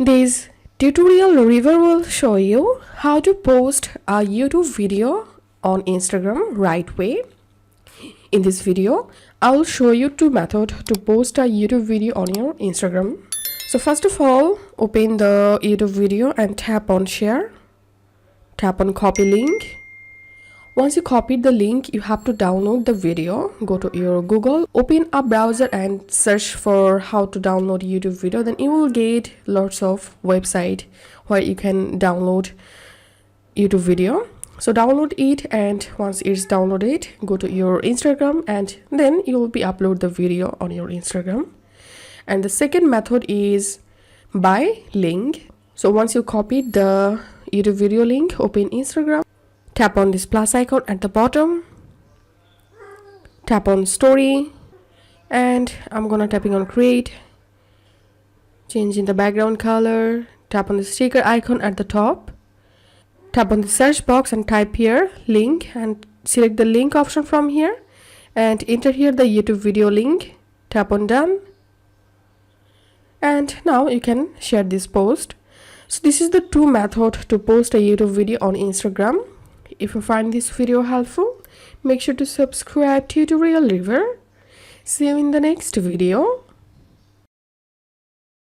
This tutorial review will show you how to post a YouTube video on Instagram right way. In this video, I will show you two methods to post a YouTube video on your Instagram. So first of all, open the YouTube video and tap on share. Tap on copy link. Once you copied the link, you have to download the video. Go to your Google, open a browser and search for how to download YouTube video. Then you will get lots of website where you can download YouTube video. So download it, and once it's downloaded, go to your Instagram and then you will be upload the video on your Instagram. And the second method is by link. So once you copied the YouTube video link, open Instagram. Tap on this plus icon at the bottom, tap on story, and I'm gonna tapping on create, changing the background color, tap on the sticker icon at the top, tap on the search box and type here link and select the link option from here and enter here the YouTube video link, tap on done, and now you can share this post. So this is the two method to post a YouTube video on Instagram. If you find this video helpful, make sure to subscribe to Tutorial River. See you in the next video.